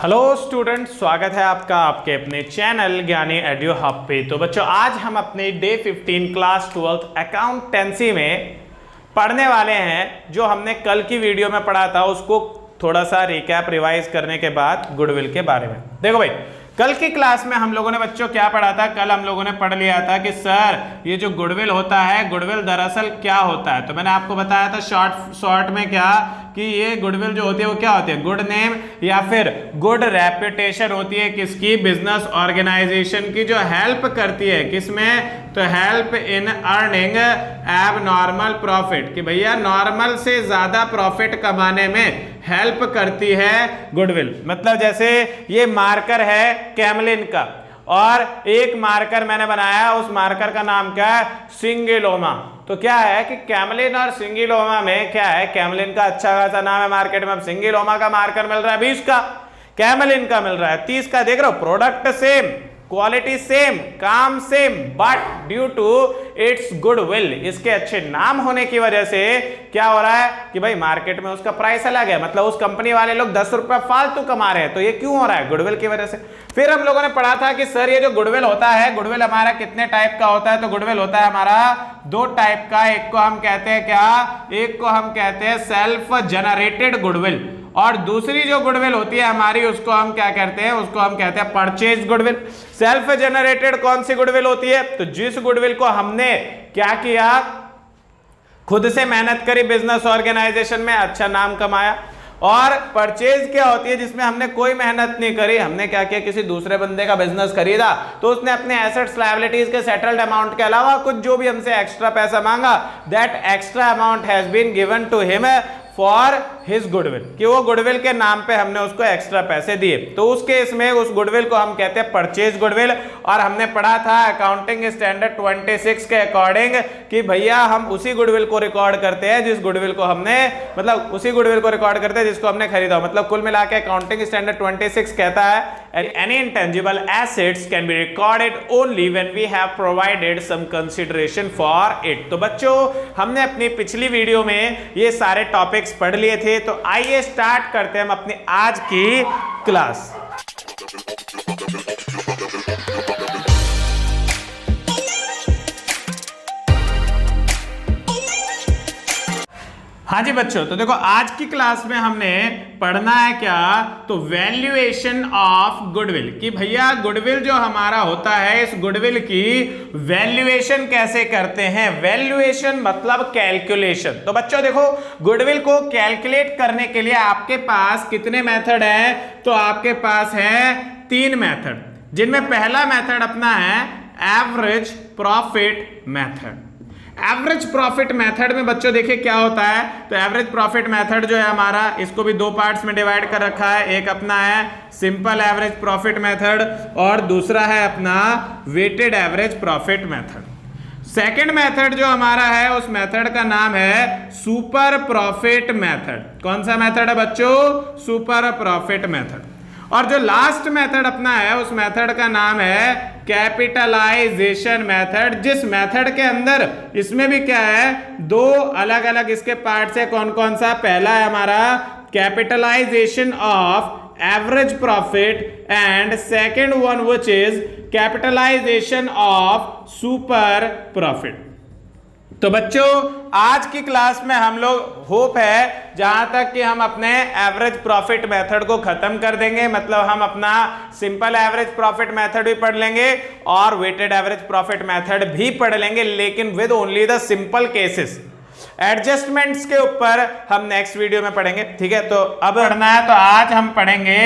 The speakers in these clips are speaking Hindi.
हेलो स्टूडेंट, स्वागत है आपका आपके अपने चैनल ज्ञानी एडू हब पे। तो बच्चों, आज हम अपने डे 15 क्लास 12 अकाउंटेंसी में पढ़ने वाले हैं जो हमने कल की वीडियो में पढ़ा था, उसको थोड़ा सा रिकैप रिवाइज करने के बाद गुडविल के बारे में। देखो भाई, कल की क्लास में हम लोगों ने बच्चों क्या पढ़ा था? कल हम लोगों ने पढ़ लिया था कि सर ये जो गुडविल होता है, गुडविल दरअसल क्या होता है। तो मैंने आपको बताया था शॉर्ट में क्या कि ये गुडविल जो होती है वो क्या होती है? गुड नेम या फिर गुड रेपुटेशन होती है किसकी? बिजनेस ऑर्गेनाइजेशन की, जो हेल्प करती है किसमें? तो हेल्प इन अर्निंग एब नॉर्मल प्रॉफिट, कि भैया नॉर्मल से ज्यादा प्रॉफिट कमाने में हेल्प करती है गुडविल। मतलब जैसे ये मार्कर है कैमलिन का और एक मार्कर मैंने बनाया, उस मार्कर का नाम क्या है? सिंगिलोमा। तो क्या है कि कैमलिन और सिंगिलोमा में क्या है? कैमलिन का अच्छा खासा नाम है मार्केट में, अब सिंगिलोमा का मार्कर मिल रहा है 20 का, कैमलिन का मिल रहा है 30 का। देख रहे हो, प्रोडक्ट सेम, क्वालिटी सेम, काम same, but due to its goodwill, इसके अच्छे नाम होने की वजह से क्या हो रहा है कि भाई मार्केट में उसका प्राइस अलग है। मतलब उस कंपनी वाले लोग 10 रुपए फालतू कमा रहे हैं। तो ये क्यों हो रहा है? गुडविल की वजह से। फिर हम लोगों ने पढ़ा था कि सर ये जो गुडविल होता है, गुडविल हमारा कितने टाइप का होता है? तो गुडविल होता है हमारा 2 टाइप का। एक को हम कहते हैं क्या? एक को हम कहते हैं सेल्फ जनरेटेड गुडविल, और दूसरी जो गुडविल होती है हमारी, उसको हम क्या कहते हैं? उसको हम कहते हैं परचेज गुडविल। सेल्फ जनरेटेड कौन सी गुडविल होती है? तो जिस गुडविल को हमने क्या किया, खुद से मेहनत करी, बिजनेस ऑर्गेनाइजेशन में अच्छा नाम कमाया। और परचेज क्या होती है? जिसमें हमने कोई मेहनत नहीं करी, हमने क्या किया? किसी दूसरे बंदे का बिजनेस खरीदा, तो उसने अपने एसेट्स लायबिलिटीज के सेटल्ड अमाउंट के अलावा कुछ जो भी हमसे एक्स्ट्रा पैसा मांगा, that extra amount has been given to him for his goodwill, कि वो गुडविल के नाम पे हमने उसको एक्स्ट्रा पैसे दिए। तो उस केस में उस गुडविल को हम कहते हैं परचेज गुडविल। और हमने पढ़ा था अकाउंटिंग स्टैंडर्ड 26 के अकॉर्डिंग कि भैया हम उसी गुडविल को रिकॉर्ड करते हैं जिस गुडविल को हमने, मतलब उसी गुडविल को रिकॉर्ड करते हैं जिसको हमने खरीदा। मतलब कुल मिला के अकाउंटिंग स्टैंडर्ड 26 कहता है any intangible assets can be recorded only when we have provided some consideration for it। तो बच्चों, हमने अपनी पिछली वीडियो में ये सारे टॉपिक्स पढ़ लिए थे। तो आइए स्टार्ट करते हैं हम अपनी आज की क्लास। हाँ जी बच्चों, तो देखो आज की क्लास में हमने पढ़ना है क्या? तो वैल्यूएशन ऑफ गुडविल, कि भैया गुडविल जो हमारा होता है, इस गुडविल की वैल्यूएशन कैसे करते हैं। वैल्यूएशन मतलब कैलकुलेशन। तो बच्चों देखो, गुडविल को कैलकुलेट करने के लिए आपके पास कितने मेथड हैं? तो आपके पास है 3 मेथड, जिनमें पहला मेथड अपना है average profit method. Average profit method में बच्चों देखिए क्या होता है। तो एवरेज प्रॉफिट मेथड जो है हमारा, इसको भी 2 पार्ट्स में डिवाइड कर रखा है। एक अपना है सिंपल एवरेज प्रॉफिट मेथड और दूसरा है अपना weighted average profit method. Second method जो हमारा है, उस मेथड का नाम है सुपर प्रॉफिट मेथड। कौन सा मेथड है बच्चों? Super profit method. और जो लास्ट मेथड अपना है, उस मेथड का नाम है कैपिटलाइजेशन मेथड, जिस मेथड के अंदर इसमें भी क्या है, 2 अलग अलग इसके पार्ट्स है। कौन कौन सा? पहला है हमारा capitalisation of average profit and second one which is capitalisation of super profit. तो बच्चों, आज की क्लास में हम लोग होप है जहां तक कि हम अपने एवरेज प्रॉफिट मेथड को खत्म कर देंगे। मतलब हम अपना सिंपल एवरेज प्रॉफिट मेथड भी पढ़ लेंगे और वेटेड एवरेज प्रॉफिट मेथड भी पढ़ लेंगे, लेकिन with only the simple cases. Adjustments के ऊपर हम नेक्स्ट वीडियो में पढ़ेंगे, ठीक है। तो अब पढ़ना है, तो आज हम पढ़ेंगे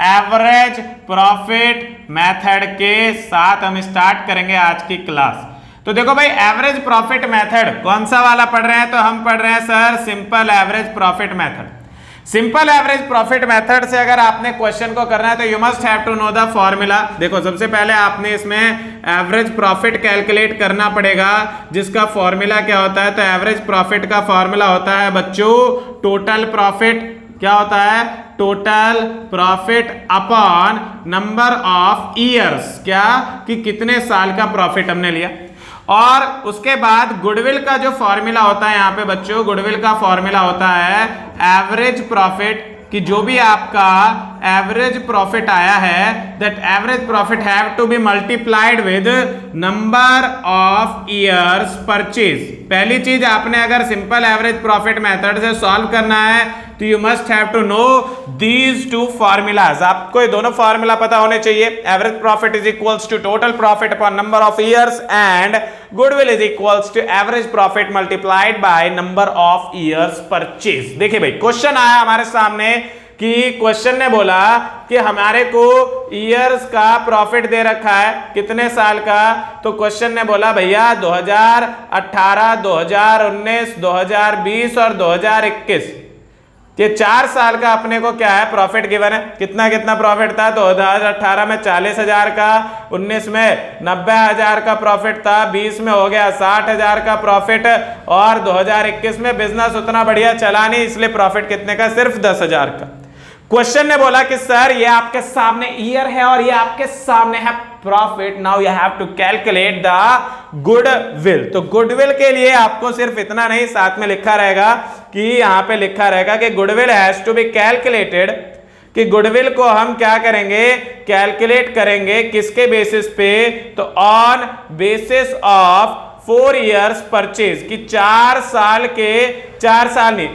एवरेज प्रॉफिट मेथड के साथ हम स्टार्ट करेंगे आज की क्लास। तो देखो भाई, एवरेज प्रॉफिट मेथड कौन सा वाला पढ़ रहे हैं? तो हम पढ़ रहे हैं sir simple average profit method. Simple average profit method से अगर आपने क्वेश्चन को करना है तो you must have to know the formula. देखो, सबसे पहले आपने इसमें एवरेज प्रॉफिट कैलकुलेट करना पड़ेगा, जिसका फॉर्मूला क्या होता है? तो एवरेज प्रॉफिट का फॉर्मूला होता है बच्चों टोटल प्रॉफिट। क्या होता है? Total profit upon number of years. क्या कि कितने साल का प्रॉफिट हमने लिया। और उसके बाद गुडविल का जो फॉर्मूला होता है यहाँ पे बच्चों, गुडविल का फॉर्मूला होता है एवरेज प्रॉफिट, कि जो भी आपका एवरेज प्रॉफिट आया है, that average profit have to be multiplied with number of years purchase. पहली चीज, आपने अगर सिंपल एवरेज प्रॉफिट मेथड से सॉल्व करना है तो you must have to know these two formulas. आपको ये दोनों फॉर्मूला पता होने चाहिए। Average profit is equals to total profit upon number of years and goodwill is equals to average profit multiplied by number of years purchase. देखिए भाई, क्वेश्चन आया हमारे सामने कि क्वेश्चन ने बोला कि हमारे को ईयर्स का प्रॉफिट दे रखा है कितने साल का, तो क्वेश्चन ने बोला भैया 2018, 2019, 2020 और 2021, ये 4 साल का अपने को क्या है प्रॉफिट गिवन है। कितना कितना प्रॉफिट था, 2018 में 40,000 का, 19 में 90,000 का प्रॉफिट था, 20 में हो गया 60,000 का प्रॉफिट और 2021 में बिजनेस उतना बढ़िया चला नहीं, इसलिए प्रॉफिट कितने का, सिर्फ 10,000 का। क्वेश्चन ने बोला कि सर ये आपके सामने ईयर है और ये आपके सामने है profit, now you have to calculate the goodwill. तो गुडविल के लिए आपको सिर्फ इतना नहीं, साथ में लिखा रहेगा कि यहां पे लिखा रहेगा कि goodwill has to be calculated, कि गुडविल को हम क्या करेंगे, कैलकुलेट करेंगे किसके बेसिस पे, तो on basis of 4 years purchase, कि 4 साल के, 4 साल नहीं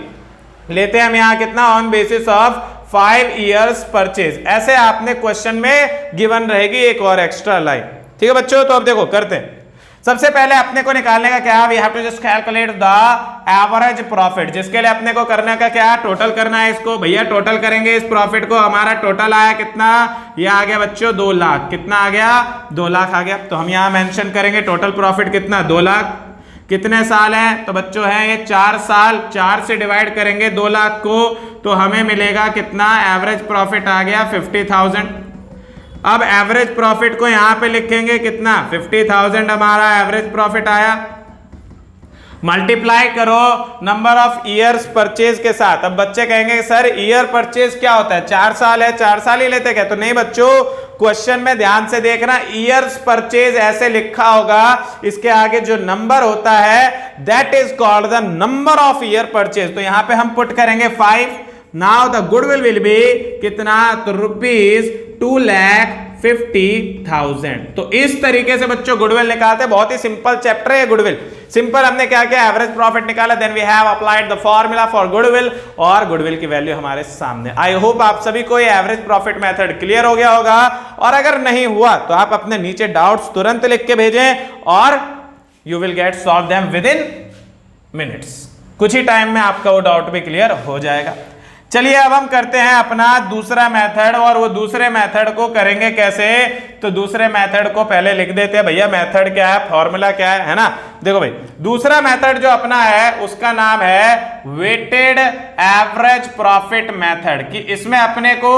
लेते हम यहां कितना, on basis of 5 years purchase. ऐसे आपने क्वेश्चन में गिवन रहेगी एक और एक्स्ट्रा लाइन। ठीक है बच्चों, तो अब देखो करते हैं। सबसे पहले अपने को निकालने का क्या है, we have to just calculate the average profit, जिसके लिए अपने को करने का क्या है, टोटल करना है इसको। भैया टोटल करेंगे इस प्रॉफिट को, हमारा टोटल आया कितना, ये आ गया बच्चों 2 लाख। कितना आ गया, 2 लाख आ गया। तो हम यहां मेंशन करेंगे टोटल प्रॉफिट कितना, 2 लाख। कितने साल हैं, तो बच्चों हैं ये 4 साल, 4 से डिवाइड करेंगे 2 लाख को, तो हमें मिलेगा कितना, एवरेज प्रॉफिट आ गया 50,000। अब एवरेज प्रॉफिट को यहां पे लिखेंगे कितना, 50,000 हमारा एवरेज प्रॉफिट आया। मल्टीप्लाई करो नंबर ऑफ ईयर्स परचेज के साथ। अब बच्चे कहेंगे सर ईयर परचेज क्या होता है, 4 साल है, 4 साल ही लेते क्या, तो नहीं बच्चों, क्वेश्चन में ध्यान से देखना, ईयर्स परचेज ऐसे लिखा होगा, इसके आगे जो नंबर होता है that is called the number of year purchase. तो यहां पे हम पुट करेंगे 5। Now the goodwill will be कितना, तो ₹2,50,000। तो इस तरीके से बच्चों गुडविल निकालते हैं। बहुत ही सिंपल चैप्टर है गुडविल। सिंपल हमने क्या किया, एवरेज प्रॉफिट निकाला, then we have applied the formula for goodwill, और गुडविल की वैल्यू हमारे सामने। आई होप आप सभी को ये एवरेज प्रॉफिट मेथड क्लियर हो गया होगा, और अगर नहीं हुआ तो आप अपने नीचे डाउट्स तुरंत लिख के भेजें और you will get solve them with in minutes. कुछ ही टाइम में आपका वो डाउट भी क्लियर हो जाएगा। चलिए अब हम करते हैं अपना दूसरा मेथड, और वो दूसरे मेथड को करेंगे कैसे, तो दूसरे मेथड को पहले लिख देते हैं भैया, मेथड क्या है, फॉर्मूला क्या है ना। देखो भाई, दूसरा मेथड जो अपना है उसका नाम है वेटेड एवरेज प्रॉफिट मेथड, कि इसमें अपने को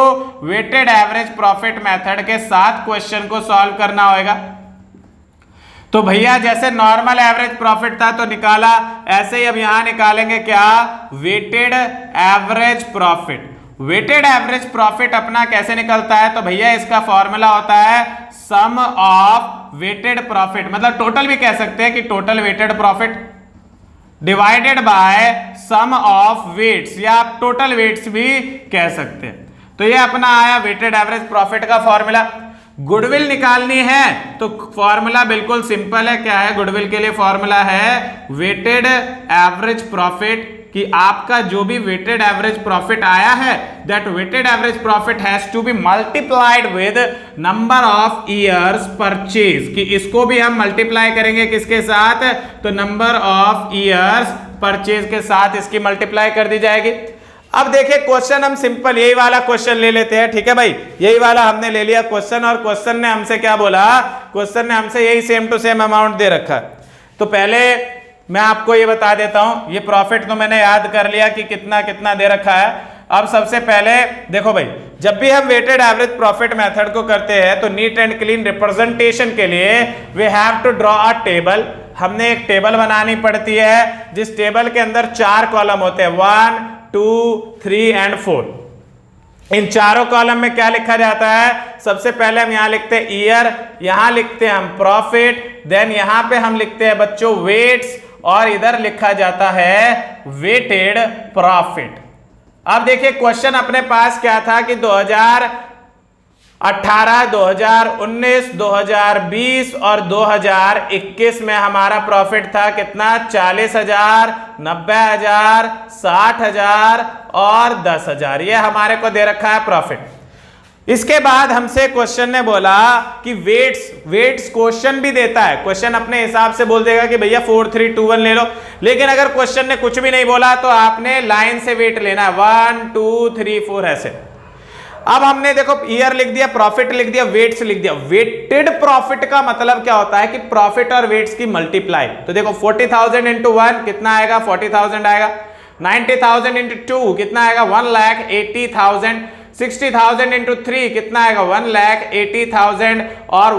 वेटेड एवरेज प्रॉफिट मेथड के साथ क्वेश्चन को सॉल्व करना होगा। तो भैया जैसे नॉर्मल एवरेज प्रॉफिट था तो निकाला, ऐसे ही अब यहां निकालेंगे क्या, weighted average profit. Weighted average profit अपना कैसे निकलता है, तो भैया इसका फॉर्मूला होता है सम ऑफ वेटेड प्रॉफिट, मतलब टोटल भी कह सकते हैं कि total weighted profit divided by sum of weights, या आप टोटल वेट्स भी कह सकते हैं। तो ये अपना आया वेटेड एवरेज प्रॉफिट का फॉर्मूला। गुडविल निकालनी है तो फॉर्मूला बिल्कुल सिंपल है, क्या है, गुडविल के लिए फॉर्मूला है वेटेड एवरेज प्रॉफिट, कि आपका जो भी वेटेड एवरेज प्रॉफिट आया है that weighted average profit has to be multiplied with number of years purchase, कि इसको भी हम मल्टीप्लाई करेंगे किसके साथ, तो नंबर ऑफ ईयर्स परचेज के साथ इसकी मल्टीप्लाई कर दी जाएगी। अब देखिए क्वेश्चन हम सिंपल यही वाला क्वेश्चन ले लेते हैं, ठीक है भाई, यही वाला हमने ले लिया क्वेश्चन, और क्वेश्चन ने हमसे क्या बोला, क्वेश्चन ने हमसे यही सेम टू सेम अमाउंट दे रखा है। तो पहले मैं आपको ये बता देता हूं, ये प्रॉफिट तो मैंने याद कर लिया कि कितना कितना दे रखा है। अब सबसे पहले देखो भाई, जब भी हम वेटेड एवरेज प्रॉफिट मेथड को करते हैं तो नीट एंड क्लीन रिप्रेजेंटेशन के लिए we have to draw a table. हमने एक टेबल बनानी पड़ती है जिस टेबल के अंदर 4 कॉलम होते हैं, 1, 2, 3 एंड 4। इन चारों कॉलम में क्या लिखा जाता है, सबसे पहले हम यहां लिखते हैं ईयर, यहां लिखते हैं हम प्रॉफिट, देन यहां पे हम लिखते हैं बच्चों वेट्स, और इधर लिखा जाता है वेटेड प्रॉफिट। अब देखिए क्वेश्चन अपने पास क्या था कि 2018, 2019, 2020 और 2021 में हमारा प्रॉफिट था कितना? 40,000, 90,000, 60,000 और 10,000। ये हमारे को दे रखा है प्रॉफिट। इसके बाद हमसे क्वेश्चन ने बोला कि वेट्स क्वेश्चन भी देता है, क्वेश्चन अपने हिसाब से बोल देगा कि भैया 4, 3, 2, 1 ले लो। लेकिन अगर क्वेश्चन ने कुछ भी नहीं बोला तो आपने लाइन से वेट लेना है, 1, 2, 3, 4 ऐसे। अब हमने देखो ईयर लिख दिया, प्रॉफिट लिख दिया, वेट्स लिख दिया। वेटेड प्रॉफिट का मतलब क्या होता है कि प्रॉफिट और वेट्स की मल्टीप्लाई। तो देखो 40,000 इंटू 1 कितना आएगा? 40,000 आएगा। 90,000 इंटू 2 कितना आएगा? 1,80,000। 60,000 इंटू 3 कितना आएगा? 1,80,000 और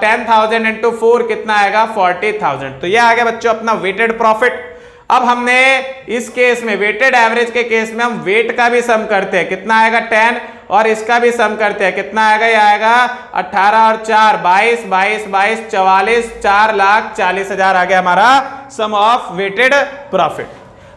10,000 इंटू 4 कितना आएगा? 40,000। तो ये आ गया बच्चों अपना वेटेड प्रॉफिट। अब हमने इस केस में वेटेड एवरेज के केस में हम वेट का भी सम करते हैं, कितना आएगा? 10, और इसका भी सम करते हैं, कितना आएगा? ये आएगा 18 और 4 22, 22, 22, 44, 4,40,000 आ गया हमारा सम ऑफ वेटेड प्रॉफिट।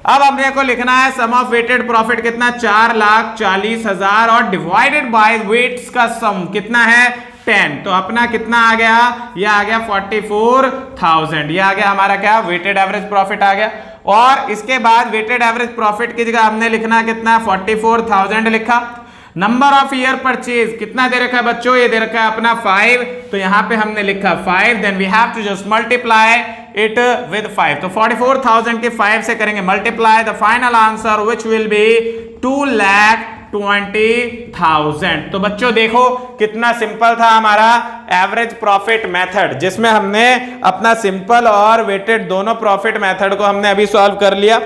अब हमने को लिखना है सम ऑफ वेटेड प्रॉफिट कितना? 4,40,000 और डिवाइडेड बाय वेट्स का सम कितना है? 10। तो अपना कितना आ गया? ये आ गया 44,000। ये आ गया हमारा क्या? वेटेड एवरेज प्रॉफिट आ गया। और इसके बाद वेटेड एवरेज प्रॉफिट की जगह हमने लिखना कितना? 44,000 लिखा। नंबर ऑफ ईयर परचेज कितना दे रखा है बच्चों? ये दे रखा है अपना 5। तो यहां पे हमने लिखा 5, then we have to just multiply it with 5। तो 44,000 के 5 से करेंगे multiply, the final answer which will be 2,20,000। तो बच्चों देखो कितना सिंपल था हमारा एवरेज प्रॉफिट मेथड, जिसमें हमने अपना सिंपल और वेटेड दोनों प्रॉफिट मेथड को हमने अभी सॉल्व कर लिया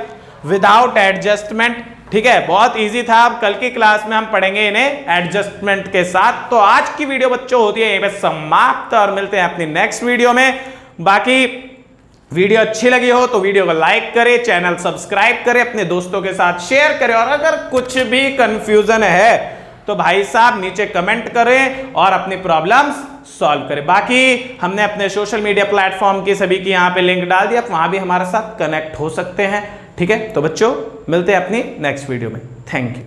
विदाउट एडजस्टमेंट। ठीक है, बहुत इजी था। अब कल की क्लास में हम पढ़ेंगे इन्हें एडजस्टमेंट के साथ। तो आज की वीडियो बच्चों होती है यहीं पे समाप्त और मिलते हैं अपनी नेक्स्ट वीडियो में। बाकी वीडियो अच्छी लगी हो तो वीडियो को लाइक करें, चैनल सब्सक्राइब करें, अपने दोस्तों के साथ शेयर करें, और अगर कुछ भी कंफ्यूजन है तो भाई साहब नीचे कमेंट करें और अपनी प्रॉब्लम्स सॉल्व करें। बाकी हमने अपने सोशल मीडिया प्लेटफॉर्म की सभी की यहाँ पे लिंक डाल दिया, वहां भी हमारे साथ कनेक्ट हो सकते हैं। ठीक है, तो बच्चों मिलते हैं अपनी नेक्स्ट वीडियो में। Thank you.